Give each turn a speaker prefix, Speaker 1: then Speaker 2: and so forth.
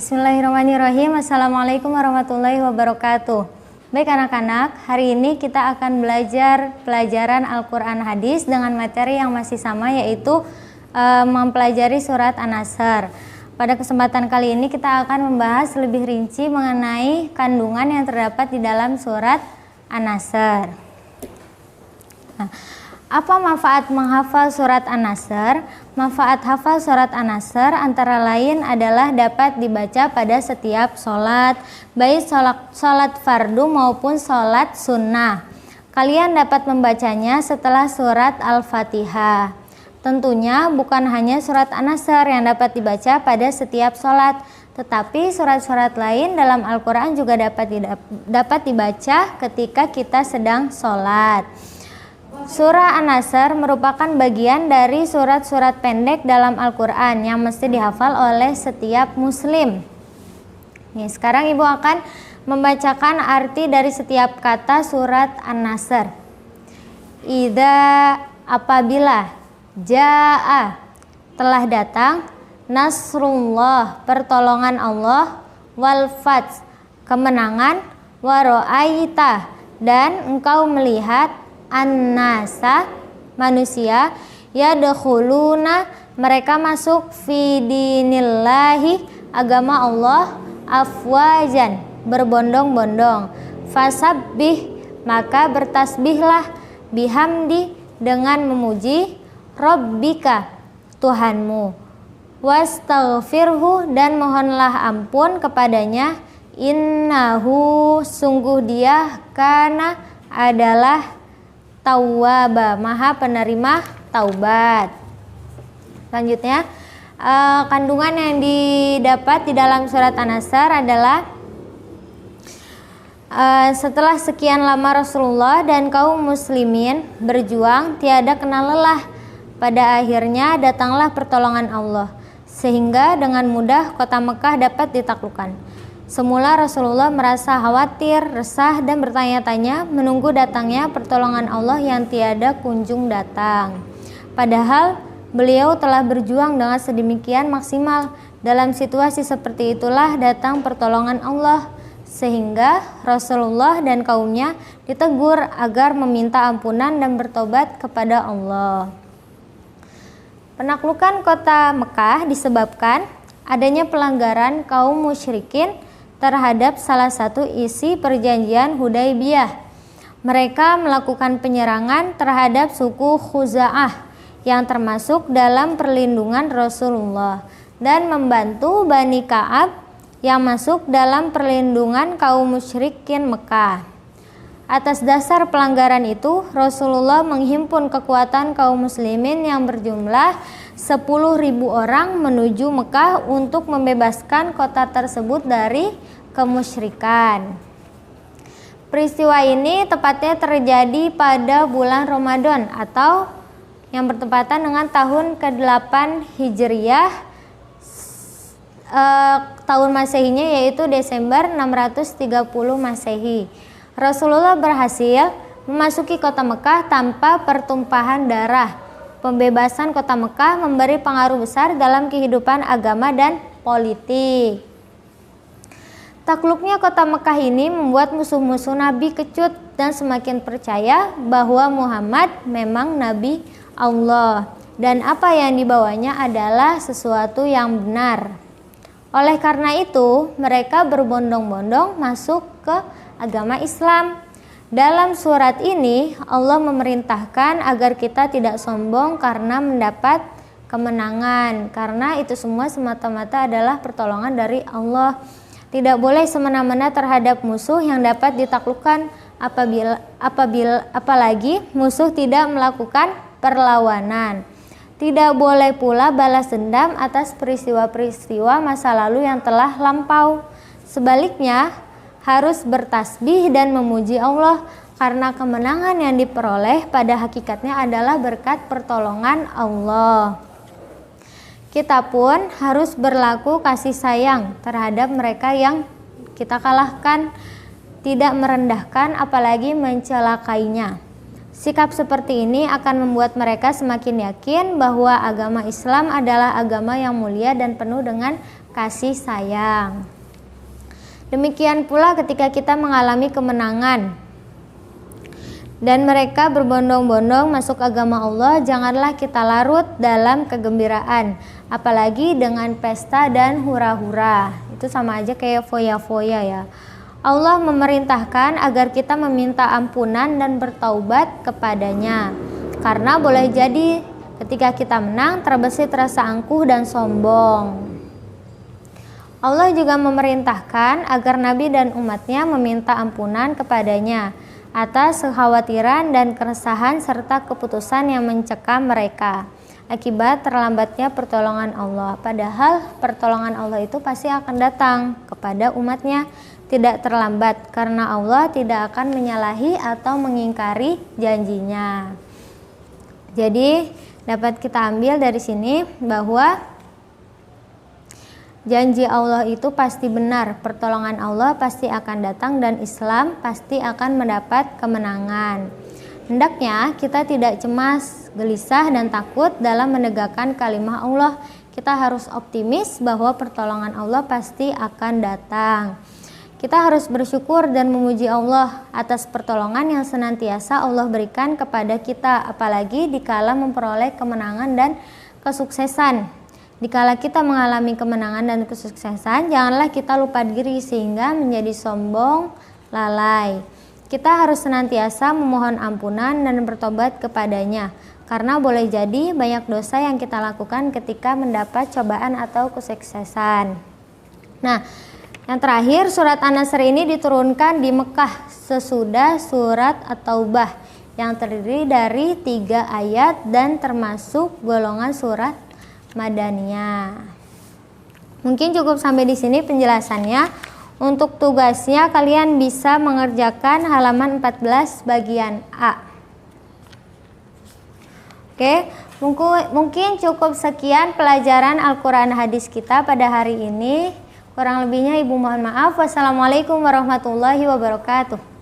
Speaker 1: Bismillahirrahmanirrahim. Assalamualaikum warahmatullahi wabarakatuh. Baik anak-anak, hari ini kita akan belajar pelajaran Al-Quran Hadis dengan materi yang masih sama, yaitu mempelajari surat An-Nasr. Pada kesempatan kali ini kita akan membahas lebih rinci mengenai kandungan yang terdapat di dalam surat An-Nasr. Nah, apa manfaat menghafal surat An-Nasr? Manfaat hafal surat An-Nasr antara lain adalah dapat dibaca pada setiap sholat, baik sholat fardu maupun sholat sunnah. Kalian dapat membacanya setelah surat Al-Fatihah. Tentunya bukan hanya surat An-Nasr yang dapat dibaca pada setiap sholat, tetapi surat-surat lain dalam Al-Quran juga dapat dibaca ketika kita sedang sholat. Surah An-Nasr merupakan bagian dari surat-surat pendek dalam Al-Quran yang mesti dihafal oleh setiap muslim. Nih, sekarang Ibu akan membacakan arti dari setiap kata surat An-Nasr. Idza, apabila, jaa, telah datang, nasrullah, pertolongan Allah, wal fath, kemenangan, waro'aita, dan engkau melihat an-nasa, manusia, yadkhuluna, mereka masuk fi dinillahi, agama Allah, afwajan, berbondong-bondong. Fasabbih, maka bertasbihlah, bihamdi, dengan memuji, rabbika, Tuhanmu, wastaghfirhu, dan mohonlah ampun kepadanya, innahu, sungguh dia, kana, adalah tawwaba, maha penerima taubat. Selanjutnya, kandungan yang didapat di dalam surat An-Nasr adalah setelah sekian lama Rasulullah dan kaum muslimin berjuang tiada kenal lelah, pada akhirnya datanglah pertolongan Allah, sehingga dengan mudah kota Mekah dapat ditaklukkan. Semula Rasulullah merasa khawatir, resah, dan bertanya-tanya menunggu datangnya pertolongan Allah yang tiada kunjung datang. Padahal beliau telah berjuang dengan sedemikian maksimal. Dalam situasi seperti itulah datang pertolongan Allah, sehingga Rasulullah dan kaumnya ditegur agar meminta ampunan dan bertobat kepada Allah. Penaklukan kota Mekah disebabkan adanya pelanggaran kaum musyrikin terhadap salah satu isi perjanjian Hudaybiyah. Mereka melakukan penyerangan terhadap suku Khuza'ah yang termasuk dalam perlindungan Rasulullah dan membantu Bani Ka'ab yang masuk dalam perlindungan kaum musyrikin Mekah. Atas dasar pelanggaran itu, Rasulullah menghimpun kekuatan kaum muslimin yang berjumlah 10.000 orang menuju Mekah untuk membebaskan kota tersebut dari kemusyrikan. Peristiwa ini tepatnya terjadi pada bulan Ramadan atau yang bertepatan dengan tahun ke-8 Hijriyah, tahun Masehinya yaitu Desember 630 Masehi. Rasulullah berhasil memasuki kota Mekah tanpa pertumpahan darah. Pembebasan kota Mekah memberi pengaruh besar dalam kehidupan agama dan politik. Takluknya kota Mekah ini membuat musuh-musuh Nabi kecut dan semakin percaya bahwa Muhammad memang Nabi Allah dan apa yang dibawanya adalah sesuatu yang benar. Oleh karena itu, mereka berbondong-bondong masuk ke agama Islam. Dalam surat ini, Allah memerintahkan agar kita tidak sombong karena mendapat kemenangan, karena itu semua semata-mata adalah pertolongan dari Allah. Tidak boleh semena-mena terhadap musuh yang dapat ditaklukkan apalagi musuh tidak melakukan perlawanan. Tidak boleh pula balas dendam atas peristiwa-peristiwa masa lalu yang telah lampau. Sebaliknya, harus bertasbih dan memuji Allah karena kemenangan yang diperoleh pada hakikatnya adalah berkat pertolongan Allah. Kita pun harus berlaku kasih sayang terhadap mereka yang kita kalahkan, tidak merendahkan apalagi mencelakainya. Sikap seperti ini akan membuat mereka semakin yakin bahwa agama Islam adalah agama yang mulia dan penuh dengan kasih sayang. Demikian pula ketika kita mengalami kemenangan dan mereka berbondong-bondong masuk agama Allah, janganlah kita larut dalam kegembiraan, apalagi dengan pesta dan hura-hura. Itu sama aja kayak foya-foya ya. Allah memerintahkan agar kita meminta ampunan dan bertaubat kepadanya. Karena boleh jadi ketika kita menang terbesit rasa angkuh dan sombong. Allah juga memerintahkan agar Nabi dan umatnya meminta ampunan kepadanya atas kekhawatiran dan keresahan serta keputusan yang mencekam mereka akibat terlambatnya pertolongan Allah. Padahal pertolongan Allah itu pasti akan datang kepada umatnya, tidak terlambat, karena Allah tidak akan menyalahi atau mengingkari janjinya. Jadi dapat kita ambil dari sini bahwa janji Allah itu pasti benar, pertolongan Allah pasti akan datang dan Islam pasti akan mendapat kemenangan. Hendaknya kita tidak cemas, gelisah dan takut dalam menegakkan kalimah Allah. Kita harus optimis bahwa pertolongan Allah pasti akan datang. Kita harus bersyukur dan memuji Allah atas pertolongan yang senantiasa Allah berikan kepada kita, apalagi dikala memperoleh kemenangan dan kesuksesan. Dikala kita mengalami kemenangan dan kesuksesan, janganlah kita lupa diri sehingga menjadi sombong, lalai. Kita harus senantiasa memohon ampunan dan bertobat kepadanya, karena boleh jadi banyak dosa yang kita lakukan ketika mendapat cobaan atau kesuksesan. Nah, yang terakhir, surat An-Nasr ini diturunkan di Mekah sesudah surat At-Taubah yang terdiri dari 3 ayat dan termasuk golongan surat Madaniyah. Mungkin cukup sampai di sini penjelasannya. Untuk tugasnya kalian bisa mengerjakan halaman 14 bagian A. Oke, mungkin cukup sekian pelajaran Al-Quran Hadis kita pada hari ini. Kurang lebihnya ibu mohon maaf. Wassalamualaikum warahmatullahi wabarakatuh.